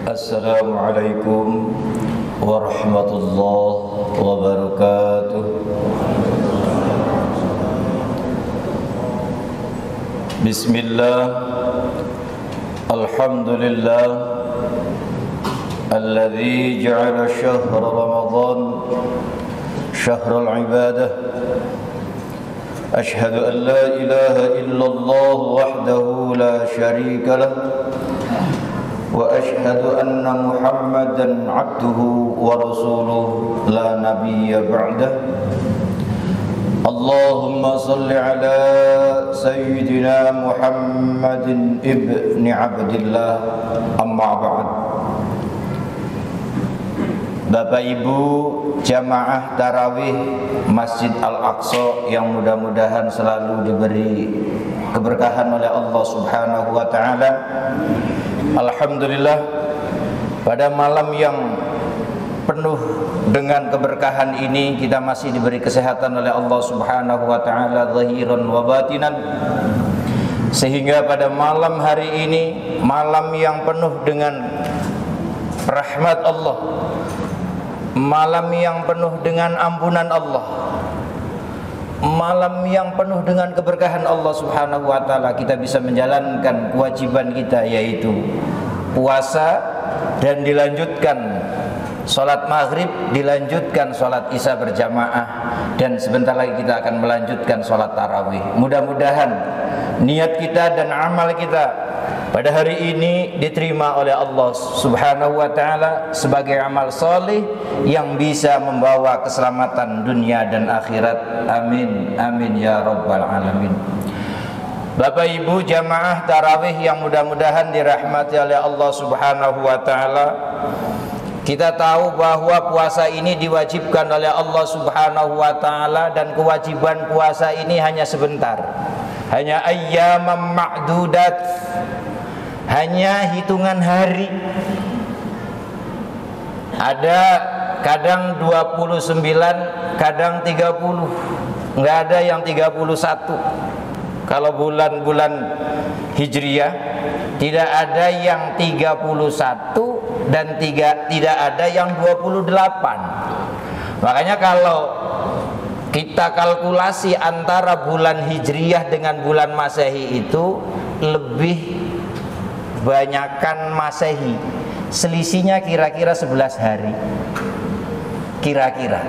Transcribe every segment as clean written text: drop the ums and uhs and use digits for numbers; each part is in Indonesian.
Assalamualaikum warahmatullahi wabarakatuh. Bismillah, alhamdulillah, alladzi ja'ala syahra Ramadan syahrul ibadah. Ashhadu an la ilaha illallah wahdahu la syarika lah. وأشهد أن محمدًا عبده ورسوله لا نبي بعده. اللهم صل على سيدنا محمد ابن عبد الله. أما بعد. Bapak Ibu jamaah tarawih Masjid Al-Aqsa yang mudah-mudahan selalu diberi keberkahan oleh Allah Subhanahu wa taala. Alhamdulillah, pada malam yang penuh dengan keberkahan ini kita masih diberi kesehatan oleh Allah Subhanahu wa taala zahiran wa batinan, sehingga pada malam hari ini, malam yang penuh dengan rahmat Allah, malam yang penuh dengan ampunan Allah, malam yang penuh dengan keberkahan Allah Subhanahu wa taala, kita bisa menjalankan kewajiban kita, yaitu puasa, dan dilanjutkan salat maghrib, dilanjutkan salat isya berjamaah, dan sebentar lagi kita akan melanjutkan salat tarawih. Mudah-mudahan niat kita dan amal kita pada hari ini diterima oleh Allah Subhanahu wa taala sebagai amal saleh yang bisa membawa keselamatan dunia dan akhirat. Amin amin ya rabbal alamin. Bapak Ibu jamaah tarawih yang mudah-mudahan dirahmati oleh Allah Subhanahu wa taala, kita tahu bahwa puasa ini diwajibkan oleh Allah Subhanahu wa taala, dan kewajiban puasa ini hanya sebentar, hanya ayyamam ma'dudat, hanya hitungan hari. Ada kadang 29, kadang 30, enggak ada yang 31. Kalau bulan-bulan Hijriyah tidak ada yang 31 dan tidak ada yang 28. Makanya kalau kita kalkulasi antara bulan Hijriyah dengan bulan Masehi itu lebih banyakkan Masehi. Selisihnya kira-kira 11 hari. Kira-kira.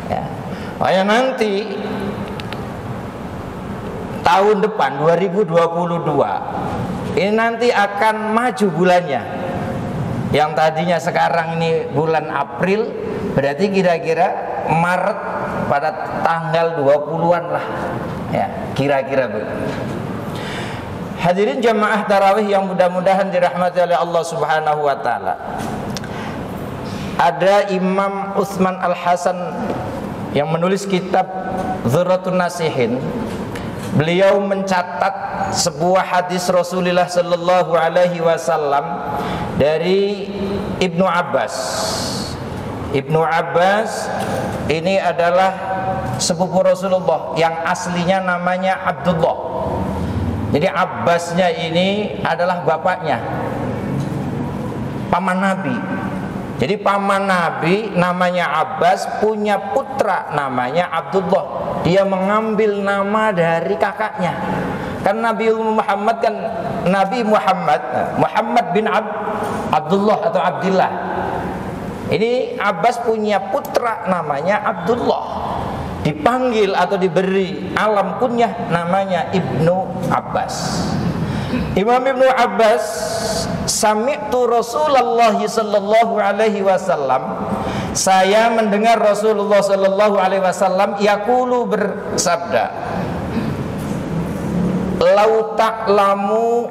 Ya. Makanya nanti tahun depan 2022 ini nanti akan maju bulannya. Yang tadinya sekarang ini bulan April, berarti kira-kira Maret pada tanggal 20-an lah. Ya, kira-kira begitu. Hadirin jamaah tarawih yang mudah-mudahan dirahmati oleh Allah Subhanahu wa taala. Ada Imam Utsman Al-Hasan yang menulis kitab Dzurratun Nasihin. Beliau mencatat sebuah hadis Rasulullah sallallahu alaihi wasallam dari Ibnu Abbas. Ibnu Abbas ini adalah sepupu Rasulullah yang aslinya namanya Abdullah. Jadi Abbasnya ini adalah bapaknya, paman Nabi. Jadi paman Nabi namanya Abbas, punya putra namanya Abdullah. Dia mengambil nama dari kakaknya. Kan Nabi Muhammad kan Nabi Muhammad bin Abdullah atau Abdillah. Ini Abbas punya putra namanya Abdullah. Dipanggil atau diberi alam kunyah namanya Ibnu Abbas. Imam Ibnu Abbas, sami'tu Rasulullah sallallahu alaihi wasallam, saya mendengar Rasulullah sallallahu alaihi wasallam yaqulu, bersabda, lau ta'lamu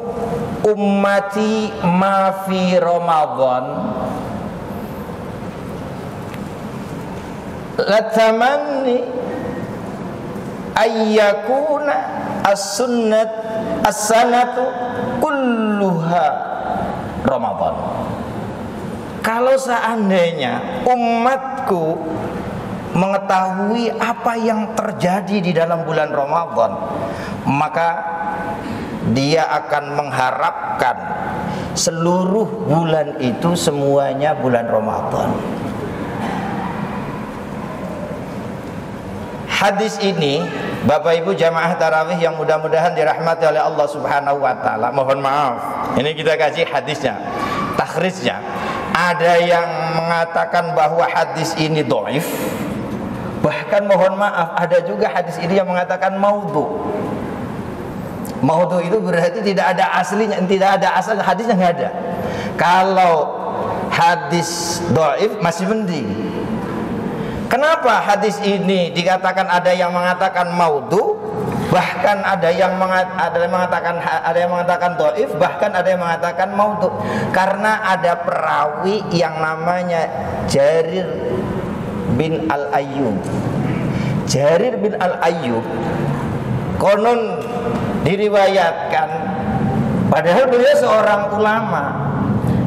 ummati ma fi Ramadan latamanni ayyakuna as-sunnat as-sanatu kulluha Ramadan. Kalau seandainya umatku mengetahui apa yang terjadi di dalam bulan Ramadan, maka dia akan mengharapkan seluruh bulan itu semuanya bulan Ramadan. Hadis ini, Bapak Ibu jamaah tarawih yang mudah-mudahan dirahmati oleh Allah Subhanahu wa taala. Mohon maaf, ini kita kasih hadisnya, takhrijnya. Ada yang mengatakan bahwa hadis ini dhaif. Bahkan mohon maaf, ada juga hadis ini yang mengatakan maudhu. Maudhu itu berarti tidak ada aslinya, tidak ada asal hadisnya, nggak ada. Kalau hadis dhaif masih mending. Kenapa hadis ini dikatakan ada yang mengatakan maudhu, bahkan ada yang mengatakan dhaif, bahkan ada yang mengatakan maudhu? Karena ada perawi yang namanya Jarir bin Al-Ayyub. Jarir bin Al-Ayyub konon diriwayatkan, padahal beliau seorang ulama,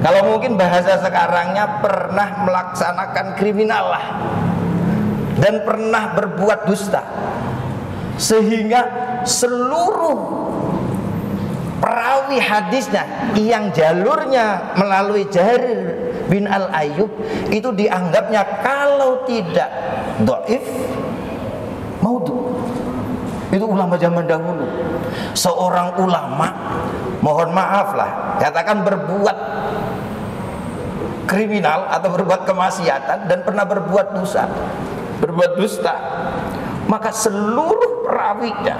kalau mungkin bahasa sekarangnya pernah melaksanakan kriminal lah, dan pernah berbuat dusta, sehingga seluruh perawi hadisnya yang jalurnya melalui Jarir bin Al-Ayyub itu dianggapnya kalau tidak dhaif, maudhu. Itu ulama zaman dahulu. Seorang ulama, mohon maaf lah, katakan berbuat kriminal atau berbuat kemaksiatan dan pernah berbuat dosa, berbuat dusta, maka seluruh perawinya,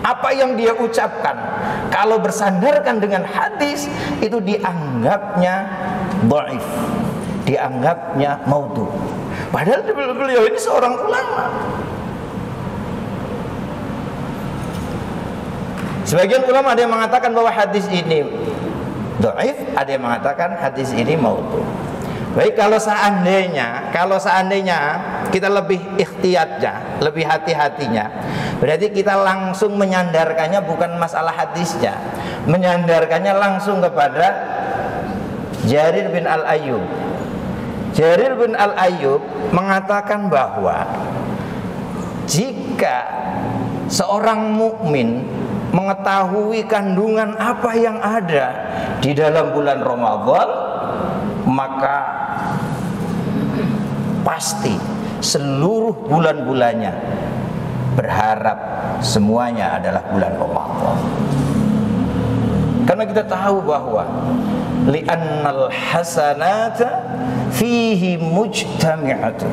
apa yang dia ucapkan kalau bersandarkan dengan hadis itu dianggapnya dhaif, dianggapnya maudhu. Padahal beliau ini seorang ulama. Sebagian ulama ada yang mengatakan bahwa hadis ini dhaif, ada yang mengatakan hadis ini maudhu. Baik, kalau seandainya kita lebih ikhtiyatnya, lebih hati-hatinya, berarti kita langsung menyandarkannya bukan masalah hadisnya, menyandarkannya langsung kepada Jarir bin Al-Ayyub. Jarir bin Al-Ayyub mengatakan bahwa jika seorang mukmin mengetahui kandungan apa yang ada di dalam bulan Ramadan, maka pasti seluruh bulan-bulannya berharap semuanya adalah bulan Ramadan. Karena kita tahu bahwa li'annal hasanata fihi mujtami'atun.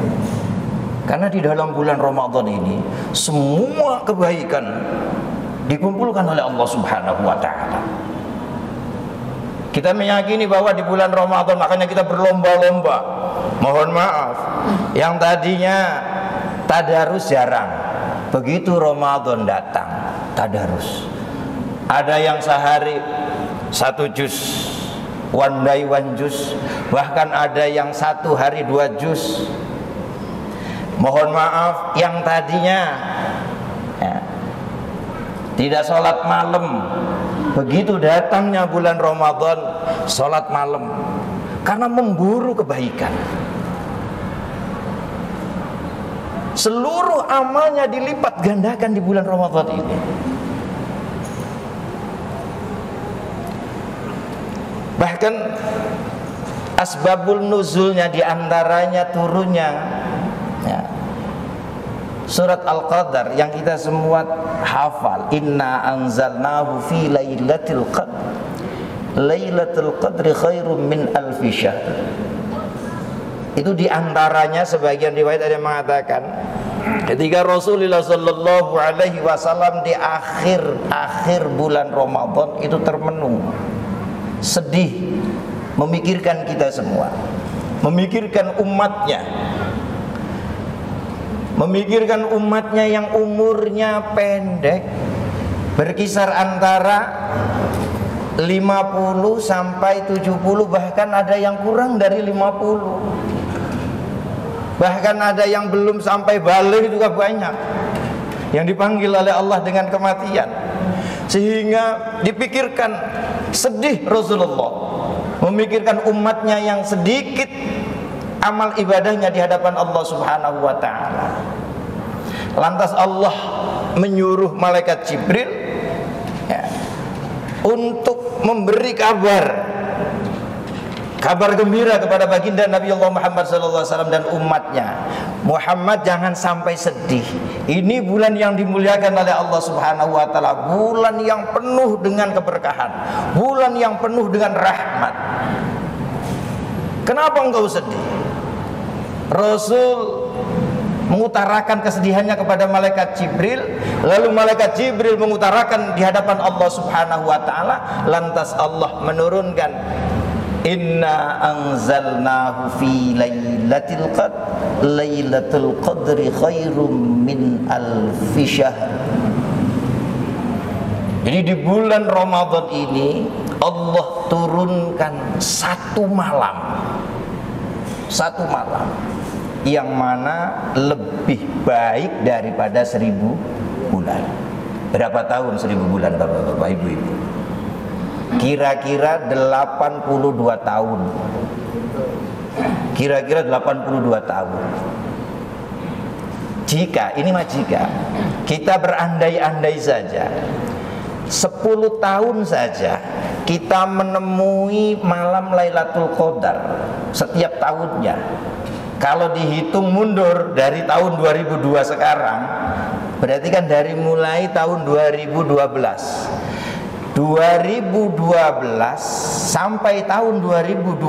Karena di dalam bulan Ramadan ini semua kebaikan dikumpulkan oleh Allah Subhanahu wa taala. Kita meyakini bahwa di bulan Ramadan, makanya kita berlomba-lomba. Mohon maaf, yang tadinya tadarus jarang, begitu Ramadan datang, tadarus. Ada yang sehari 1 juz, one day 1 juz, bahkan ada yang 1 hari 2 juz. Mohon maaf, yang tadinya tidak sholat malam, begitu datangnya bulan Ramadan sholat malam, karena memburu kebaikan. Seluruh amalnya dilipat gandakan di bulan Ramadan ini. Bahkan asbabul nuzulnya, diantaranya turunnya surat Al-Qadar yang kita semua hafal, inna anzalnahu fi lailatul qadr, lailatul qadri khairum min alfi syahr. Itu diantaranya sebagian riwayat ada yang mengatakan ketika Rasulullah sallallahu alaihi wasallam di akhir bulan Ramadan itu termenung, sedih, memikirkan kita semua, memikirkan umatnya, memikirkan umatnya yang umurnya pendek, berkisar antara 50 sampai 70, bahkan ada yang kurang dari 50, bahkan ada yang belum sampai balik juga banyak, yang dipanggil oleh Allah dengan kematian. Sehingga dipikirkan, sedih Rasulullah memikirkan umatnya yang sedikit amal ibadahnya di hadapan Allah Subhanahu wa ta'ala. Lantas Allah menyuruh malaikat Jibril untuk memberi kabar kabar gembira kepada baginda Nabi Allah Muhammad SAW dan umatnya. Muhammad, jangan sampai sedih. Ini bulan yang dimuliakan oleh Allah Subhanahu wa taala, bulan yang penuh dengan keberkahan, bulan yang penuh dengan rahmat. Kenapa engkau sedih? Rasul mengutarakan kesedihannya kepada malaikat Jibril, lalu malaikat Jibril mengutarakan di hadapan Allah Subhanahu wa taala, lantas Allah menurunkan, inna anzalnahu fi lailatul qadr, lailatul qadri khairum min alfi syahr. Jadi di bulan Ramadan ini Allah turunkan satu malam yang mana lebih baik daripada 1000 bulan. Berapa tahun 1000 bulan, Bapak-bapak, Ibu-ibu? Kira-kira 82 tahun. Kira-kira 82 tahun. Jika kita berandai-andai saja, 10 tahun saja kita menemui malam Lailatul Qadar setiap tahunnya. Kalau dihitung mundur dari tahun 2002 sekarang, berarti kan dari mulai tahun 2012 sampai tahun 2022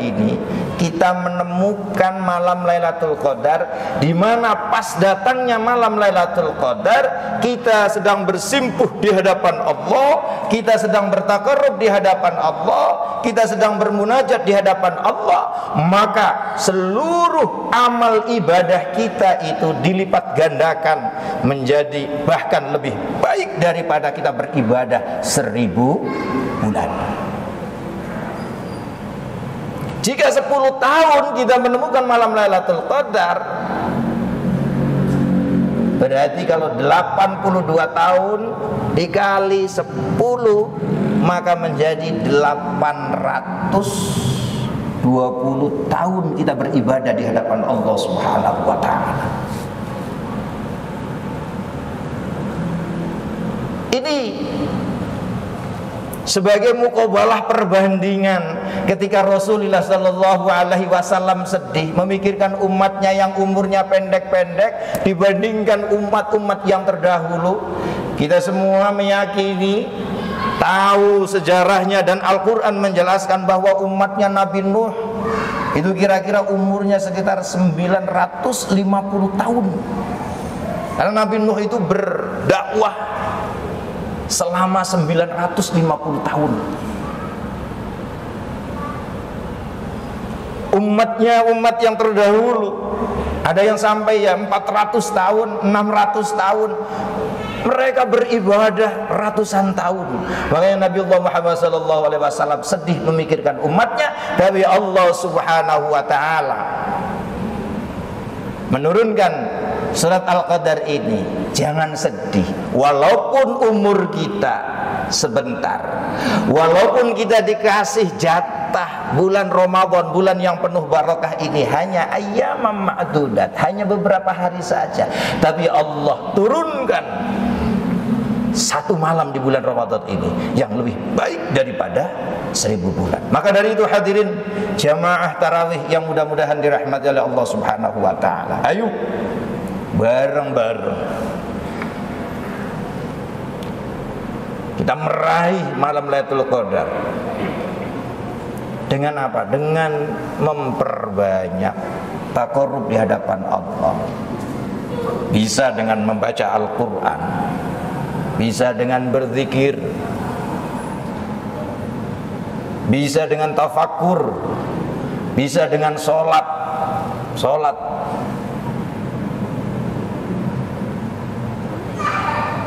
ini kita menemukan malam Lailatul Qadar, di mana pas datangnya malam Lailatul Qadar kita sedang bersimpuh di hadapan Allah, kita sedang bertakarrub di hadapan Allah, kita sedang bermunajat di hadapan Allah, maka seluruh amal ibadah kita itu dilipat gandakan menjadi bahkan lebih baik daripada kita beribadah 1000 bulan. Jika 10 tahun kita menemukan malam Lailatul Qadar, berarti kalau 82 tahun dikali 10 maka menjadi 820 tahun kita beribadah di hadapan Allah Subhanahu wa taala. Ini sebagai muqabalah perbandingan ketika Rasulullah Shallallahu Alaihi Wasallam sedih memikirkan umatnya yang umurnya pendek-pendek dibandingkan umat-umat yang terdahulu. Kita semua meyakini, tahu sejarahnya, dan Al-Quran menjelaskan bahwa umatnya Nabi Nuh itu kira-kira umurnya sekitar 950 tahun. Karena Nabi Nuh itu berdakwah selama 950 tahun. Umatnya umat yang terdahulu ada yang sampai 400 tahun, 600 tahun. Mereka beribadah ratusan tahun. Makanya Nabi Muhammad SAW sedih memikirkan umatnya, tapi Allah Subhanahu wa taala menurunkan surat Al-Qadar ini. Jangan sedih, walaupun umur kita sebentar, walaupun kita dikasih jatah bulan Ramadan, bulan yang penuh barakah ini hanya ayyamam ma'dudat, hanya beberapa hari saja, tapi Allah turunkan satu malam di bulan Ramadan ini yang lebih baik daripada 1000 bulan. Maka dari itu hadirin jamaah tarawih yang mudah-mudahan dirahmati oleh Allah Subhanahu wa taala, ayo bareng-bareng kita meraih malam Lailatul Qadar. Dengan apa? Dengan memperbanyak taqarrub di hadapan Allah. Bisa dengan membaca Al-Quran, bisa dengan berzikir, bisa dengan tafakkur, bisa dengan sholat.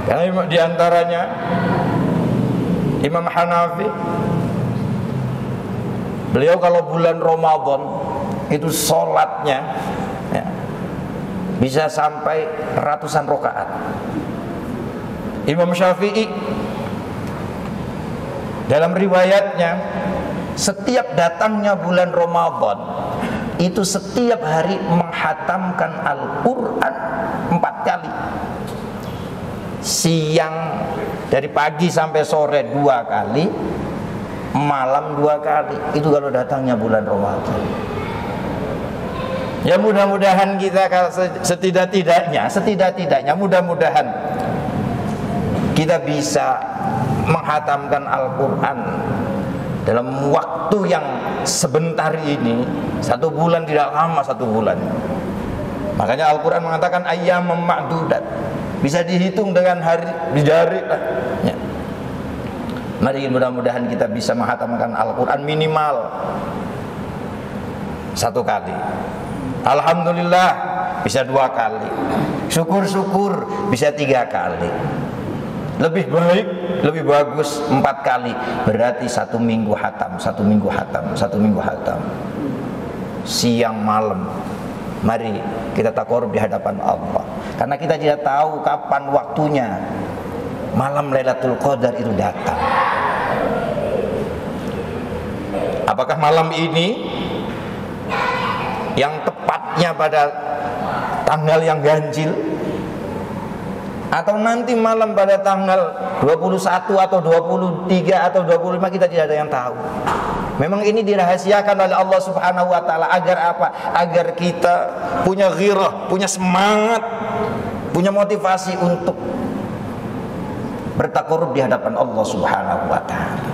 Karena diantaranya Imam Hanafi, beliau kalau bulan Ramadan itu sholatnya bisa sampai ratusan rakaat. Imam Syafi'i dalam riwayatnya setiap datangnya bulan Ramadan itu setiap hari menghatamkan Al-Quran 4 kali. Siang dari pagi sampai sore 2 kali, malam 2 kali. Itu kalau datangnya bulan Ramadan. Ya mudah-mudahan kita setidak-tidaknya mudah-mudahan kita bisa menghatamkan Al-Quran dalam waktu yang sebentar ini. 1 bulan tidak lama, 1 bulan. Makanya Al-Quran mengatakan ayyamam ma'dudat, bisa dihitung dengan hari, di jari lah ya. Mari mudah-mudahan kita bisa menghatamkan Al-Quran minimal 1 kali. Alhamdulillah bisa 2 kali. Syukur-syukur bisa 3 kali. Lebih baik, lebih bagus 4 kali. Berarti 1 minggu hatam, 1 minggu hatam, 1 minggu hatam. Siang malam. Mari kita takarrub di hadapan Allah. Karena kita tidak tahu kapan waktunya malam Lailatul Qadar itu datang. Apakah malam ini yang tepatnya pada tanggal yang ganjil, atau nanti malam pada tanggal 21 atau 23 atau 25, kita tidak ada yang tahu. Memang ini dirahasiakan oleh Allah Subhanahu wa taala agar apa? Agar kita punya ghirah, punya semangat, punya motivasi untuk bertakarrub di hadapan Allah Subhanahu wa taala.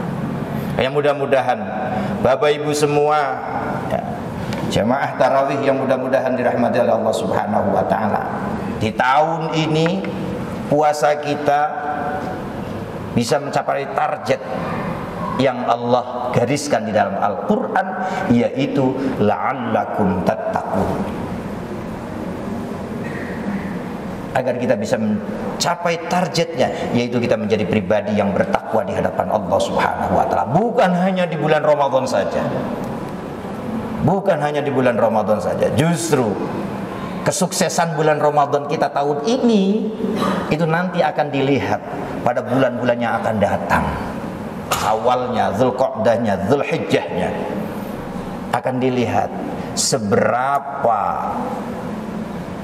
Yang mudah-mudahan Bapak Ibu semua ya, jamaah tarawih yang mudah-mudahan dirahmati oleh Allah Subhanahu wa taala, di tahun ini puasa kita bisa mencapai target yang Allah gariskan di dalam Al-Quran, yaitu la'allakum tattaqun. Agar kita bisa mencapai targetnya, yaitu kita menjadi pribadi yang bertakwa di hadapan Allah Subhanahu wa taala. Bukan hanya di bulan Ramadan saja. Bukan hanya di bulan Ramadan saja. Justru kesuksesan bulan Ramadan kita tahun ini itu nanti akan dilihat pada bulan-bulan yang akan datang. Awalnya, Dzulqa'dahnya, Dzulhijjahnya, akan dilihat seberapa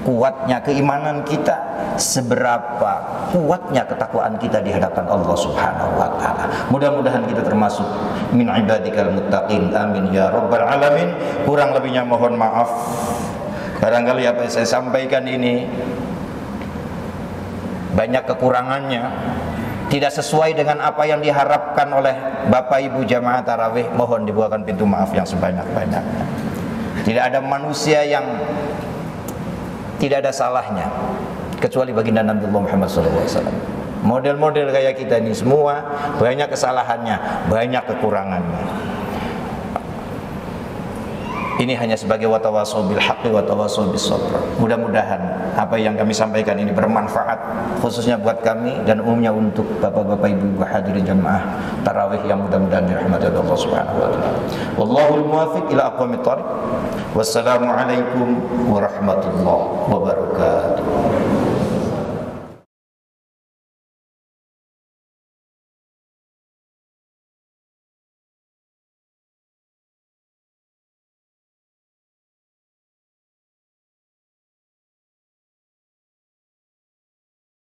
kuatnya keimanan kita, seberapa kuatnya ketakwaan kita di hadapan Allah Subhanahu wa taala. Mudah-mudahan kita termasuk min ibadikal muttaqin. Amin ya rabbal alamin. Kurang lebihnya mohon maaf. Barangkali apa yang saya sampaikan ini banyak kekurangannya, tidak sesuai dengan apa yang diharapkan oleh Bapak Ibu jamaah tarawih. Mohon dibukakan pintu maaf yang sebanyak-banyaknya. Tidak ada manusia yang tidak ada salahnya kecuali baginda Nabi Muhammad SAW. Model-model kayak kita ini semua banyak kesalahannya, banyak kekurangannya. Ini hanya sebagai watawasau bil haqqi watawasau bis sabr. Mudah-mudahan apa yang kami sampaikan ini bermanfaat, khususnya buat kami dan umumnya untuk bapak-bapak, ibu-ibu hadirin jamaah tarawih yang mudah-mudahan dirahmati Allah Subhanahu wa taala. Wallahul muwaffiq ila aqwamit thariq. Wassalamu alaikum warahmatullahi wabarakatuh.